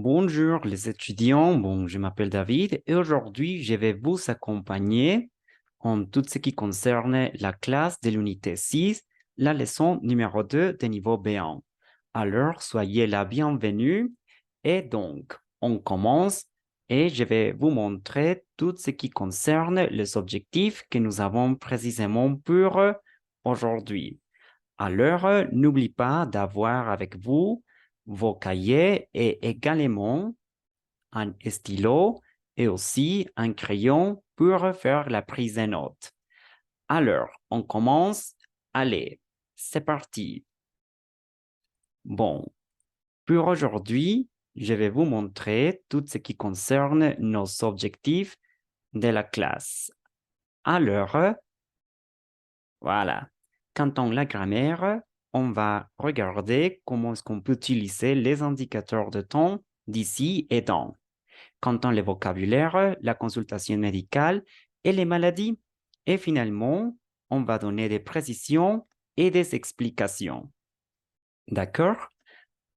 Bonjour les étudiants, je m'appelle David et aujourd'hui je vais vous accompagner en tout ce qui concerne la classe de l'unité 6, la leçon numéro 2 de niveau B1. Alors, soyez la bienvenue et donc on commence et je vais vous montrer tout ce qui concerne les objectifs que nous avons précisément pour aujourd'hui. Alors, n'oublie pas d'avoir avec vous vos cahiers et également un stylo et aussi un crayon pour faire la prise de notes. Alors, on commence. Allez, c'est parti. Bon, pour aujourd'hui, je vais vous montrer tout ce qui concerne nos objectifs de la classe. Alors, voilà. Quand on la grammaire, on va regarder comment est-ce qu'on peut utiliser les indicateurs de temps d'ici et dans. Quand on le vocabulaire, la consultation médicale et les maladies. Et finalement, on va donner des précisions et des explications. D'accord?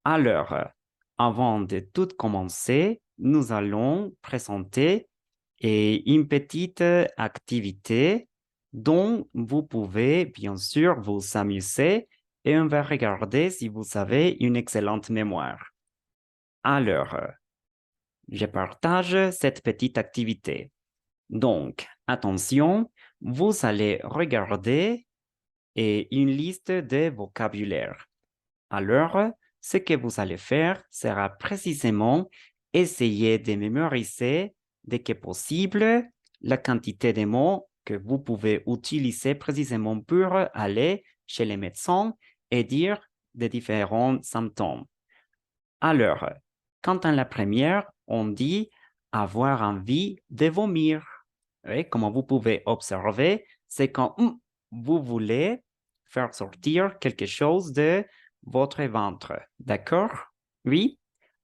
Alors, avant de tout commencer, nous allons présenter une petite activité dont vous pouvez bien sûr vous amuser et on va regarder si vous avez une excellente mémoire. Alors, je partage cette petite activité. Donc, attention, vous allez regarder une liste de vocabulaire. Alors, ce que vous allez faire sera précisément essayer de mémoriser dès que possible la quantité de mots que vous pouvez utiliser précisément pour aller chez les médecins et dire des différents symptômes. Alors, quand en la première, on dit avoir envie de vomir. Oui, comme vous pouvez observer, c'est quand vous voulez faire sortir quelque chose de votre ventre. D'accord? Oui?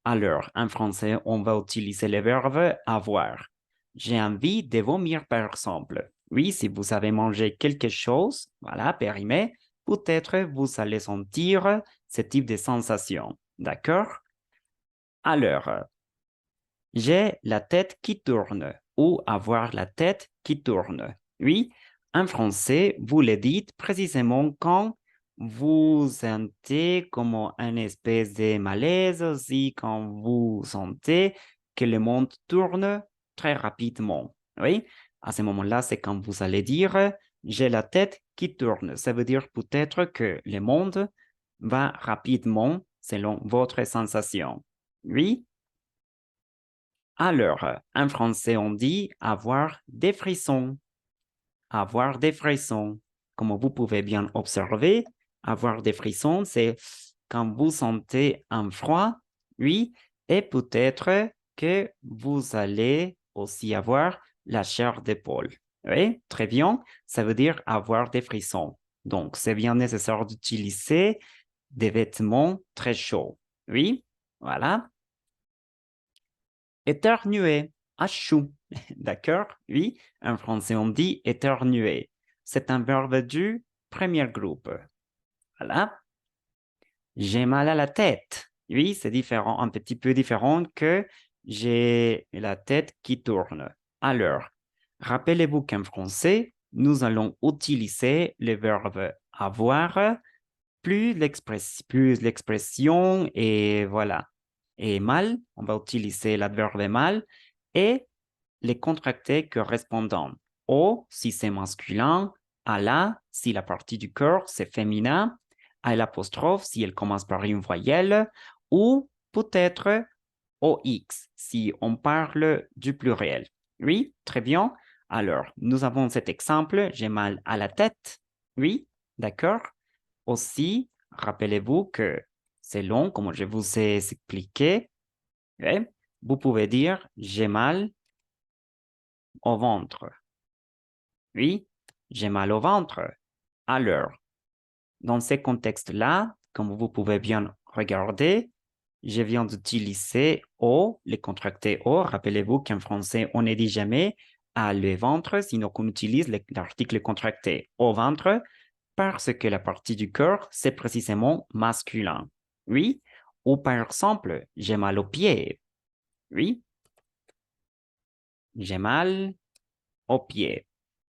Alors, en français, on va utiliser le verbe avoir. J'ai envie de vomir, par exemple. Oui, si vous avez mangé quelque chose, voilà, périmé, peut-être vous allez sentir ce type de sensation. D'accord? Alors, j'ai la tête qui tourne ou avoir la tête qui tourne. Oui, en français, vous le dites précisément quand vous sentez comme une espèce de malaise aussi, quand vous sentez que le monde tourne très rapidement. Oui, à ce moment-là, c'est quand vous allez dire j'ai la tête qui tourne. Ça veut dire peut-être que le monde va rapidement selon votre sensation. Oui. Alors, en français, on dit avoir des frissons. Avoir des frissons. Comme vous pouvez bien observer, avoir des frissons, c'est quand vous sentez un froid, oui, et peut-être que vous allez aussi avoir la chair d'épaule. Oui, très bien. Ça veut dire avoir des frissons. Donc, c'est bien nécessaire d'utiliser des vêtements très chauds. Oui, voilà. Éternuer, achou. D'accord? Oui, en français, on dit éternuer. C'est un verbe du premier groupe. Voilà. J'ai mal à la tête. Oui, c'est différent, un petit peu différent que j'ai la tête qui tourne. Alors, rappelez-vous qu'en français, nous allons utiliser le verbe avoir plus l'expression et voilà. Et mal, on va utiliser l'adverbe mal et les contractés correspondants. Au, si c'est masculin, à la, si la partie du corps, c'est féminin, à l'apostrophe, si elle commence par une voyelle, ou peut-être au X, si on parle du pluriel. Oui, très bien. Alors, nous avons cet exemple, j'ai mal à la tête. Oui, d'accord. Aussi, rappelez-vous que c'est long, comme je vous ai expliqué. Ok. Vous pouvez dire j'ai mal au ventre. Oui, j'ai mal au ventre. Alors, dans ces contextes-là, comme vous pouvez bien regarder, je viens d'utiliser O, les contractés O. Rappelez-vous qu'en français, on ne dit jamais à le ventre, sinon qu'on utilise l'article contracté au ventre parce que la partie du corps, c'est précisément masculin. Oui, ou par exemple, j'ai mal aux pieds. Oui, j'ai mal aux pieds.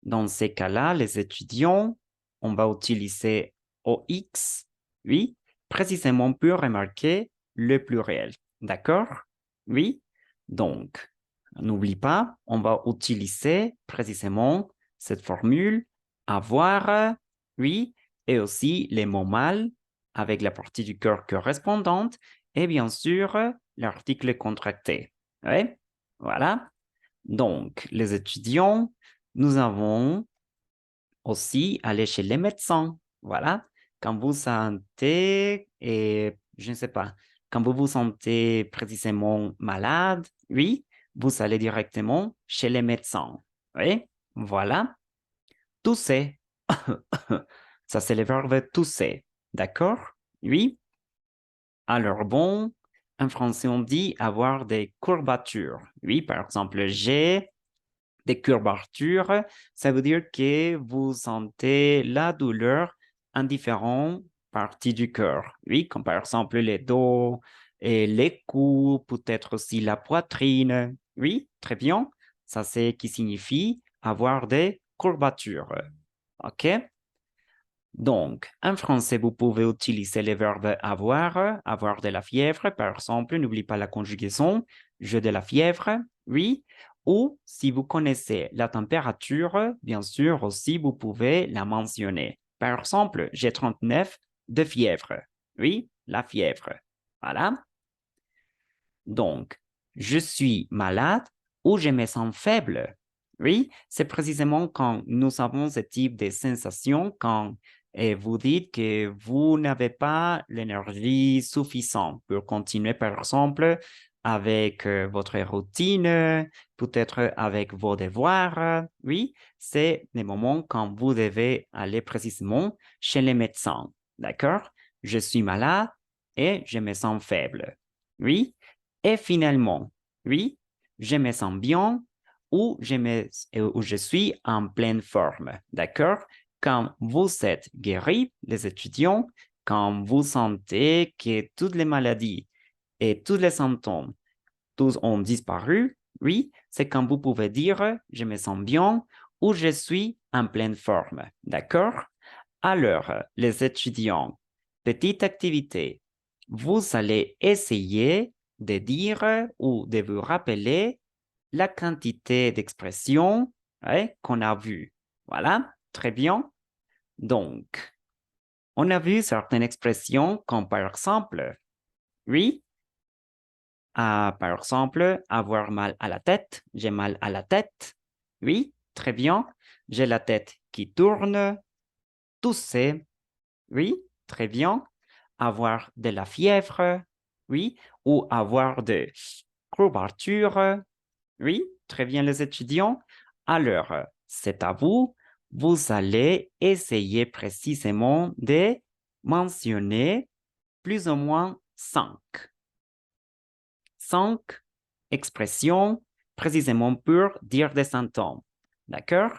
Dans ces cas-là, les étudiants, on va utiliser OX, oui, précisément pour remarquer le pluriel. D'accord? Oui. Donc, n'oublie pas, on va utiliser précisément cette formule avoir, oui, et aussi les mots mâles avec la partie du cœur correspondante et bien sûr l'article contracté. Oui, voilà. Donc, les étudiants, nous avons aussi aller chez les médecins. Voilà. Quand vous sentez, et je ne sais pas, quand vous vous sentez précisément malade, oui, vous allez directement chez les médecins. Oui, voilà. Tousser. Ça, c'est le verbe tousser. D'accord? Oui. Alors, bon, en français, on dit avoir des courbatures. Oui, par exemple, j'ai des courbatures, ça veut dire que vous sentez la douleur en différentes parties du corps. Oui, comme par exemple les dos et les coups, peut-être aussi la poitrine. Oui, très bien. Ça, c'est qui signifie avoir des courbatures. OK? Donc, en français, vous pouvez utiliser les verbes avoir de la fièvre, par exemple, n'oublie pas la conjugaison, j'ai de la fièvre, oui, ou si vous connaissez la température, bien sûr, aussi, vous pouvez la mentionner. Par exemple, j'ai 39 de fièvre, oui, la fièvre, voilà. Donc, je suis malade ou je me sens faible. Oui, c'est précisément quand nous avons ce type de sensation quand vous dites que vous n'avez pas l'énergie suffisante pour continuer, par exemple, avec votre routine, peut-être avec vos devoirs. Oui, c'est les moments quand vous devez aller précisément chez les médecins. D'accord? Je suis malade et je me sens faible. Oui. Et finalement, oui, je me sens bien ou je suis en pleine forme. D'accord? Quand vous êtes guéri, les étudiants, quand vous sentez que toutes les maladies et tous les symptômes, tous ont disparu, oui, c'est quand vous pouvez dire je me sens bien ou je suis en pleine forme. D'accord? Alors, les étudiants, petite activité, vous allez essayer de dire ou de vous rappeler la quantité d'expressions qu'on a vues. Voilà, très bien. Donc, on a vu certaines expressions comme par exemple, oui, par exemple, avoir mal à la tête, j'ai mal à la tête. Oui, très bien. J'ai la tête qui tourne, tousser. Oui, très bien. Avoir de la fièvre, oui, ou avoir de courbatures, oui, très bien les étudiants. Alors, c'est à vous. Vous allez essayer précisément de mentionner plus ou moins cinq expressions précisément pour dire des symptômes. D'accord?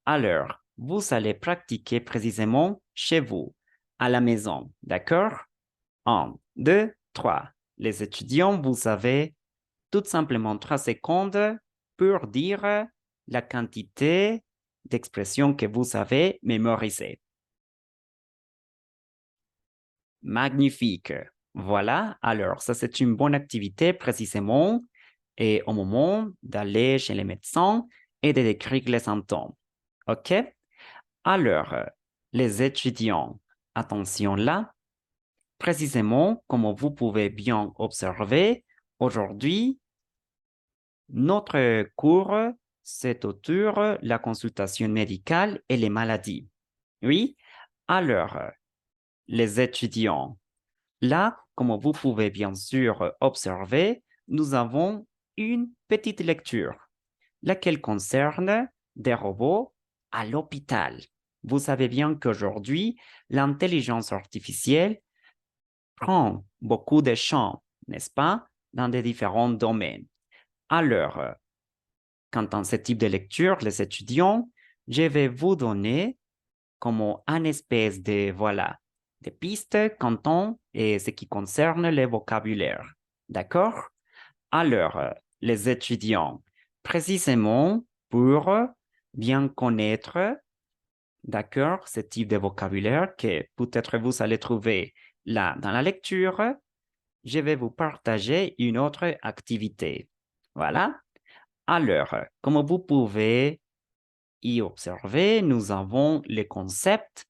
Alors, vous allez pratiquer précisément chez vous, à la maison. D'accord? 1, 2, 3. Les étudiants, vous avez tout simplement 3 secondes pour dire la quantité d'expressions que vous avez mémorisées. Magnifique. Voilà, alors ça c'est une bonne activité précisément et au moment d'aller chez les médecins et de décrire les symptômes. OK? Alors, les étudiants, attention là, précisément comme vous pouvez bien observer, aujourd'hui, notre cours, c'est autour de la consultation médicale et les maladies. Oui? Alors, les étudiants, là, comme vous pouvez bien sûr observer, nous avons une petite lecture, laquelle concerne des robots à l'hôpital. Vous savez bien qu'aujourd'hui, l'intelligence artificielle prend beaucoup de champs, n'est-ce pas, dans des différents domaines. Alors, quant à ce type de lecture, les étudiants, je vais vous donner comme un espèce de, voilà, de pistes quant à ce qui concerne le vocabulaire. D'accord? Alors, les étudiants, précisément pour bien connaître, d'accord, ce type de vocabulaire que peut-être vous allez trouver là dans la lecture, je vais vous partager une autre activité. Voilà. Alors, comme vous pouvez y observer, nous avons les concepts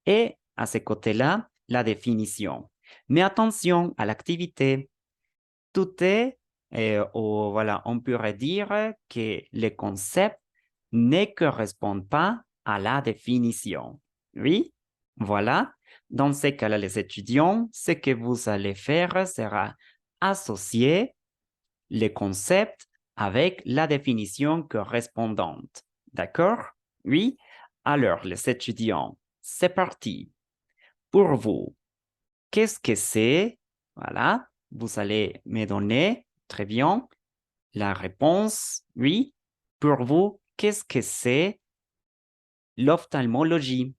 et à ce côté-là, la définition. Mais attention à l'activité. Tout est, voilà, on pourrait dire que les concepts ne correspondent pas à la définition. Oui, voilà. Dans ces cas-là, les étudiants, ce que vous allez faire sera associer les concepts avec la définition correspondante. D'accord? Oui? Alors, les étudiants, c'est parti. Pour vous, qu'est-ce que c'est? Voilà, vous allez me donner, très bien, la réponse. Oui? Pour vous, qu'est-ce que c'est l'ophtalmologie?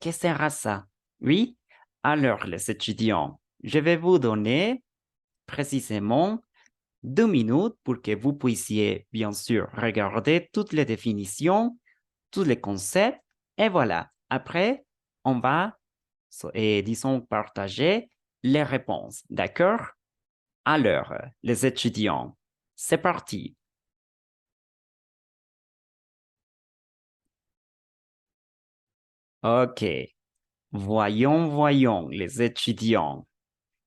Que sera ça? Oui? Alors, les étudiants, je vais vous donner précisément 2 minutes pour que vous puissiez, bien sûr, regarder toutes les définitions, tous les concepts, et voilà. Après, on va, disons, partager les réponses. D'accord? Alors, les étudiants, c'est parti. OK. Voyons, les étudiants.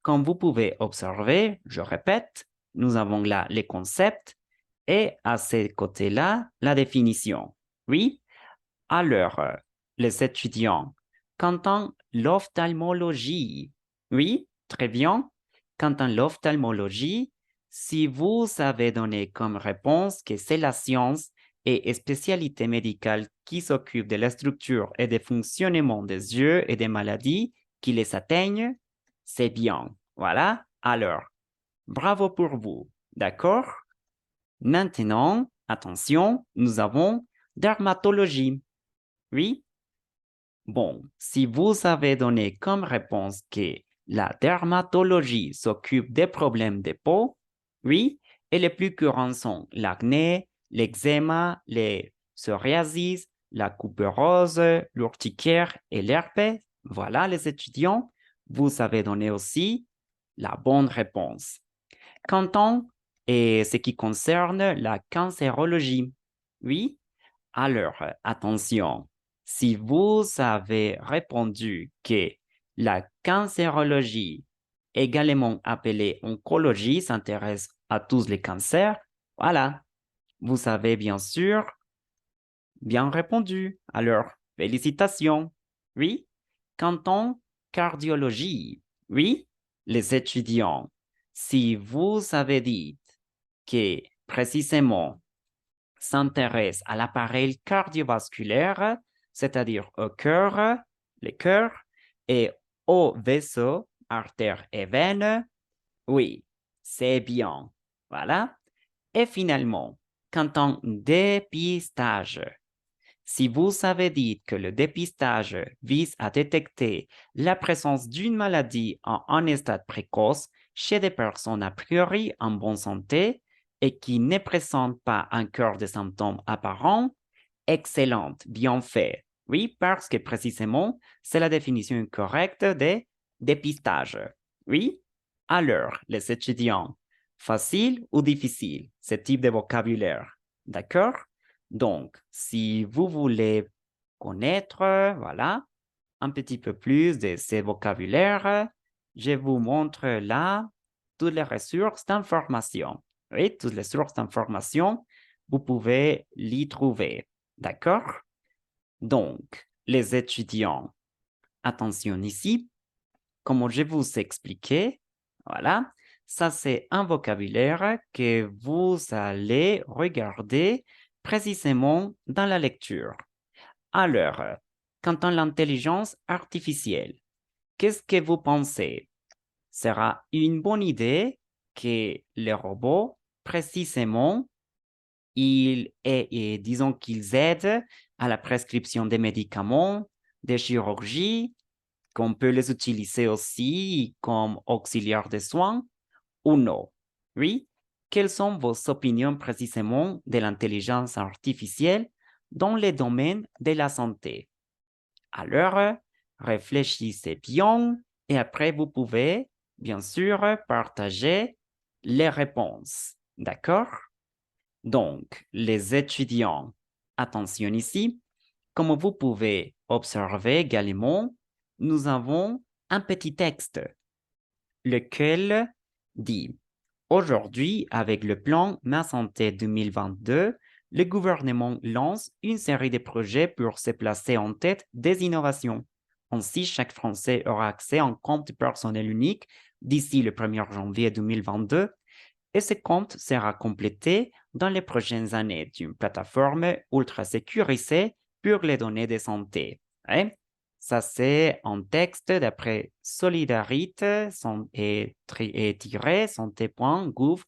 Comme vous pouvez observer, je répète, nous avons là les concepts et à ces côtés-là, la définition. Oui? Alors, les étudiants, qu'entend l'ophtalmologie? Oui, très bien. Qu'entend l'ophtalmologie? Si vous avez donné comme réponse que c'est la science et spécialité médicale qui s'occupe de la structure et des fonctionnements des yeux et des maladies qui les atteignent, c'est bien. Voilà. Alors, bravo pour vous. D'accord? Maintenant, attention, nous avons dermatologie. Oui? Bon, si vous avez donné comme réponse que la dermatologie s'occupe des problèmes de peau, oui, et les plus courants sont l'acné, l'eczéma, les psoriasis, la couperose, l'urticaire et l'herpès. Voilà, les étudiants, vous avez donné aussi la bonne réponse. Quant et ce qui concerne la cancérologie, oui, alors attention, si vous avez répondu que la cancérologie, également appelée oncologie, s'intéresse à tous les cancers, voilà, vous avez bien sûr bien répondu. Alors, félicitations. Oui, canton cardiologie. Oui, les étudiants, si vous avez dit que précisément s'intéresse à l'appareil cardiovasculaire, c'est-à-dire au cœur, le cœur, et aux vaisseaux, artères et veines, oui, c'est bien. Voilà. Et finalement, canton dépistage. Si vous avez dit que le dépistage vise à détecter la présence d'une maladie en un stade précoce chez des personnes a priori en bonne santé et qui ne présentent pas encore de symptômes apparents, excellente, bien fait. Oui, parce que précisément, c'est la définition correcte de dépistage. Oui? Alors, les étudiants, facile ou difficile, ce type de vocabulaire? D'accord? Donc, si vous voulez connaître, voilà, un petit peu plus de ces vocabulaires, je vous montre là toutes les ressources d'information. Oui, toutes les sources d'information, vous pouvez l'y trouver. D'accord? Donc, les étudiants, attention ici, comme je vous expliquais, voilà, ça c'est un vocabulaire que vous allez regarder précisément dans la lecture. Alors, quant à l'intelligence artificielle, qu'est-ce que vous pensez? Sera une bonne idée que les robots, précisément, disons qu'ils aident à la prescription des médicaments, des chirurgies, qu'on peut les utiliser aussi comme auxiliaires de soins ou non? Oui? quelles sont vos opinions précisément de l'intelligence artificielle dans les domaines de la santé? Alors, réfléchissez bien et après, vous pouvez, bien sûr, partager les réponses. D'accord? Donc, les étudiants, attention ici, comme vous pouvez observer également, nous avons un petit texte, lequel dit: Aujourd'hui, avec le plan Ma Santé 2022, le gouvernement lance une série de projets pour se placer en tête des innovations. Ainsi, chaque Français aura accès à un compte personnel unique d'ici le 1er janvier 2022 et ce compte sera complété dans les prochaines années d'une plateforme ultra sécurisée pour les données de santé. Ouais. Ça, c'est un texte d'après Solidarité et tiré santé.gouv.fr.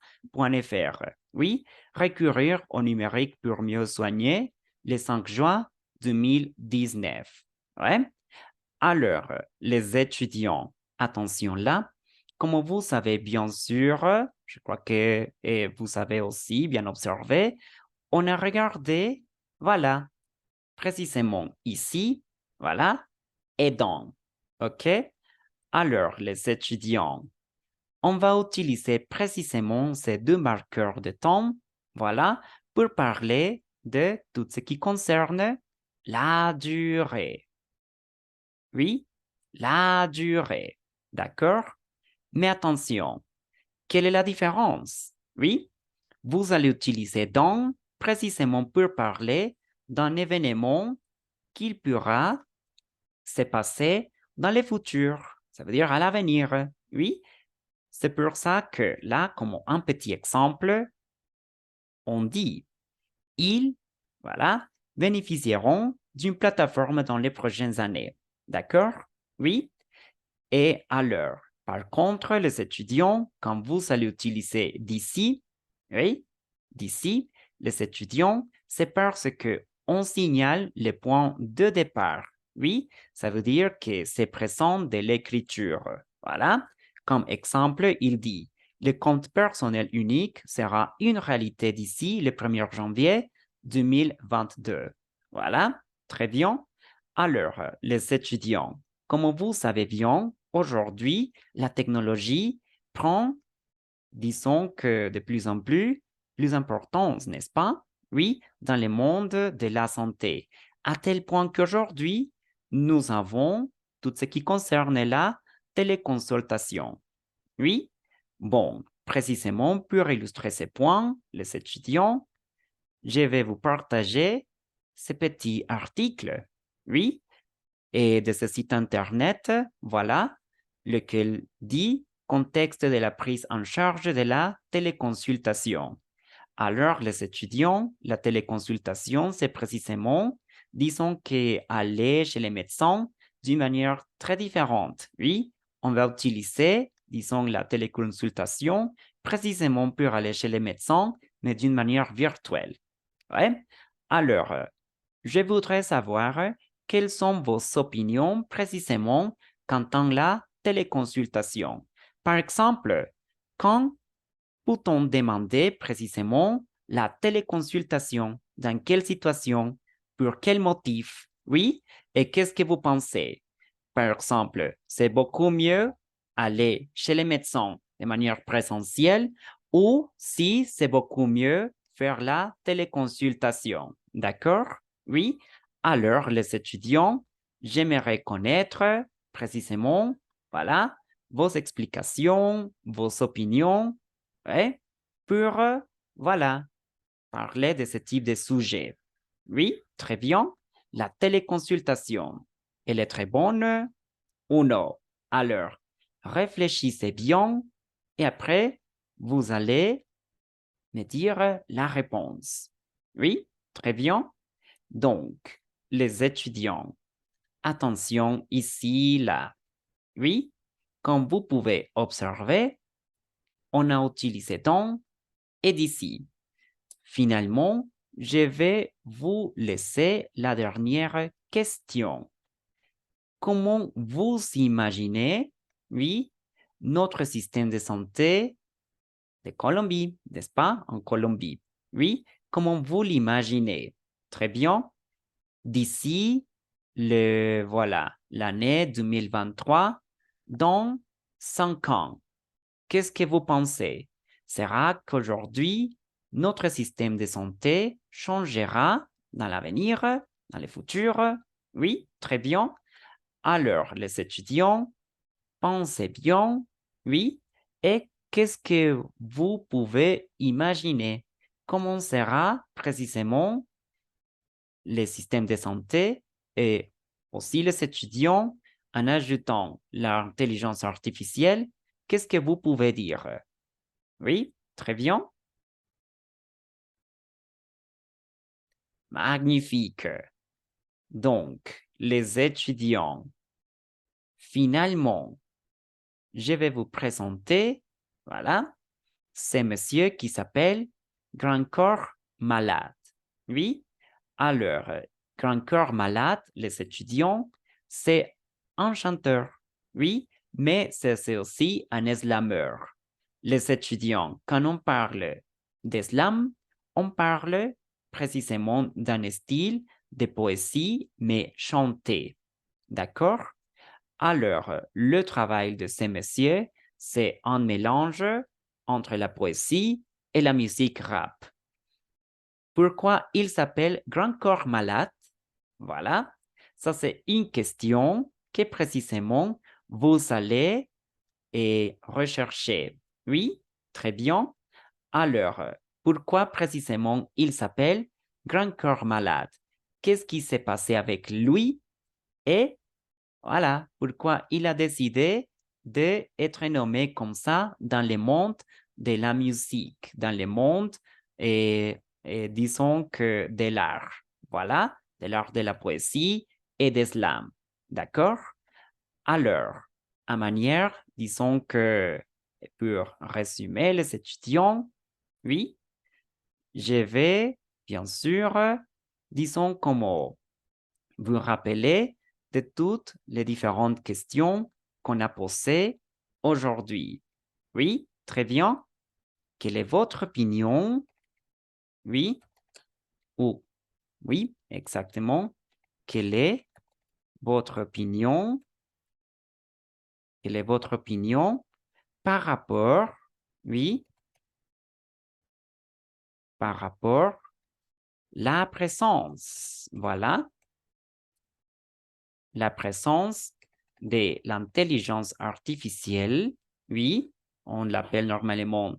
Oui, recourir au numérique pour mieux soigner le 5 juin 2019. Ouais. Alors, les étudiants, attention là, comme vous savez bien sûr, je crois que et vous avez aussi bien observé, on a regardé, voilà, précisément ici, voilà, et dans. OK? Alors, les étudiants, on va utiliser précisément ces deux marqueurs de temps, voilà, pour parler de tout ce qui concerne la durée. Oui, la durée. D'accord? Mais attention, quelle est la différence? Oui, vous allez utiliser dans précisément pour parler d'un événement qui pourra se passer dans le futur, ça veut dire à l'avenir. Oui, c'est pour ça que là, comme un petit exemple, on dit ils, voilà, bénéficieront d'une plateforme dans les prochaines années. D'accord? Oui. Et alors, par contre, les étudiants, quand vous allez utiliser d'ici, oui, d'ici, les étudiants, c'est parce que on signale les points de départ. Oui, ça veut dire que c'est présent de l'écriture. Voilà. Comme exemple, il dit, le compte personnel unique sera une réalité d'ici le 1er janvier 2022. Voilà, très bien. Alors, les étudiants, comme vous savez bien, aujourd'hui, la technologie prend, disons que de plus en plus importance, n'est-ce pas? Oui, dans le monde de la santé, à tel point qu'aujourd'hui, nous avons tout ce qui concerne la téléconsultation. Oui, bon, précisément pour illustrer ces points, les étudiants, je vais vous partager ce petit article. Oui, et de ce site Internet, voilà, lequel dit contexte de la prise en charge de la téléconsultation. Alors, les étudiants, la téléconsultation, c'est précisément, disons qu'aller chez les médecins d'une manière très différente. Oui, on va utiliser, disons, la téléconsultation précisément pour aller chez les médecins, mais d'une manière virtuelle. Ouais. Alors, je voudrais savoir quelles sont vos opinions précisément quant à la téléconsultation. Par exemple, quand peut-on demander précisément la téléconsultation? Dans quelle situation? Pour quel motif? Oui? Et qu'est-ce que vous pensez? Par exemple, c'est beaucoup mieux aller chez les médecins de manière présentielle ou si c'est beaucoup mieux faire la téléconsultation. D'accord? Oui? Alors, les étudiants, j'aimerais connaître précisément, voilà, vos explications, vos opinions, ouais, pour, voilà, parler de ce type de sujet. Oui, très bien. La téléconsultation, elle est très bonne ou non? Alors, réfléchissez bien et après, vous allez me dire la réponse. Oui, très bien. Donc, les étudiants, attention ici, là. Oui, comme vous pouvez observer, on a utilisé dans et d'ici. Finalement, je vais vous laisser la dernière question. Comment vous imaginez, oui, notre système de santé de Colombie, n'est-ce pas? En Colombie. Oui, comment vous l'imaginez? Très bien. D'ici, voilà, l'année 2023, dans 5 ans, qu'est-ce que vous pensez? Sera qu'aujourd'hui, notre système de santé changera dans l'avenir, dans le futur? Oui, très bien. Alors, les étudiants, pensez bien, oui, et qu'est-ce que vous pouvez imaginer? Comment sera précisément le système de santé et aussi les étudiants en ajoutant l'intelligence artificielle? Qu'est-ce que vous pouvez dire? Oui, très bien. Magnifique. Donc, les étudiants, finalement, je vais vous présenter, voilà, c'est monsieur qui s'appelle Grand Corps Malade. Oui, alors, Grand Corps Malade, les étudiants, c'est un chanteur. Oui, mais c'est aussi un slameur. Les étudiants, quand on parle d'islam, on parle précisément d'un style de poésie, mais chanté. D'accord? Alors, le travail de ces messieurs, c'est un mélange entre la poésie et la musique rap. Pourquoi il s'appelle Grand Corps Malade? Voilà, ça c'est une question que précisément vous allez rechercher. Oui, très bien. Alors, pourquoi précisément il s'appelle Grand Corps Malade? Qu'est-ce qui s'est passé avec lui? Et voilà, pourquoi il a décidé d'être nommé comme ça dans le monde de la musique, dans le monde, disons que de l'art. Voilà, de l'art de la poésie et de slam. D'accord? Alors, à manière, disons que pour résumer les étudiants, oui, je vais, bien sûr, disons comment vous rappeler de toutes les différentes questions qu'on a posées aujourd'hui. Oui, très bien. Quelle est votre opinion? Oui, ou oui, exactement. Quelle est votre opinion? Quelle est votre opinion par rapport, oui, par rapport la présence, voilà, la présence de l'intelligence artificielle, oui, on l'appelle normalement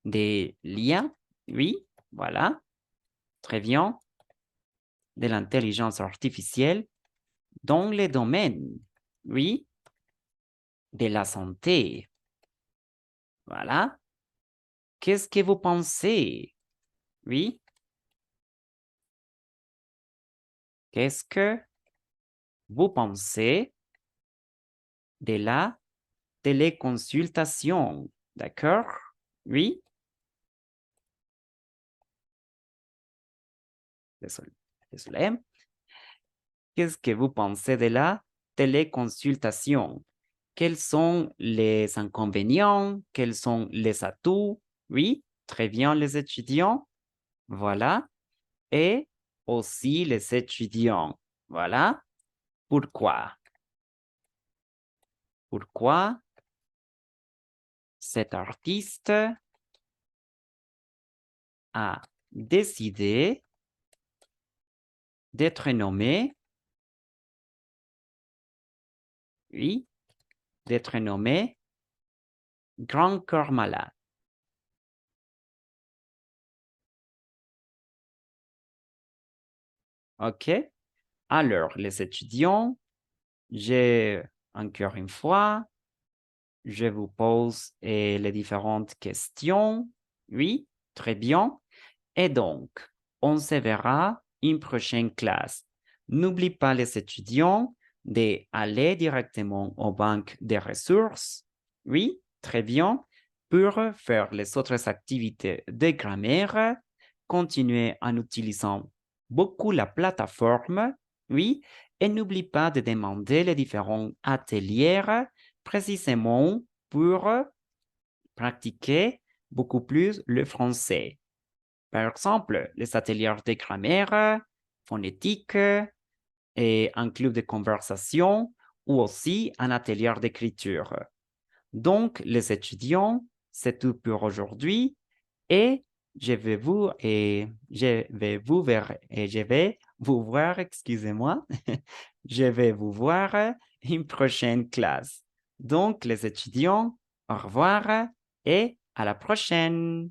des liens, oui, voilà, très bien, de l'intelligence artificielle dans les domaines, oui, de la santé, voilà. Qu'est-ce que vous pensez? Oui, qu'est-ce que vous pensez de la téléconsultation? D'accord? Oui, désolé, désolé. Qu'est-ce que vous pensez de la téléconsultation? Quels sont les inconvénients? Quels sont les atouts? Oui, très bien les étudiants. Voilà. Et aussi les étudiants. Voilà. Pourquoi? Pourquoi cet artiste a décidé d'être nommé, oui, d'être nommé Grand Corps Malade? OK. Alors, les étudiants, j'ai encore une fois, je vous pose les différentes questions. Oui, très bien. Et donc, on se verra une prochaine classe. N'oublie pas les étudiants d'aller directement aux banques des ressources. Oui, très bien. Pour faire les autres activités de grammaire, continuez en utilisant beaucoup la plateforme. Oui, et n'oublie pas de demander les différents ateliers précisément pour pratiquer beaucoup plus le français. Par exemple, les ateliers de grammaire, phonétique et un club de conversation ou aussi un atelier d'écriture. Donc, les étudiants, c'est tout pour aujourd'hui et je vais vous voir, excusez-moi, je vais vous voir une prochaine classe. Donc, les étudiants, au revoir et à la prochaine.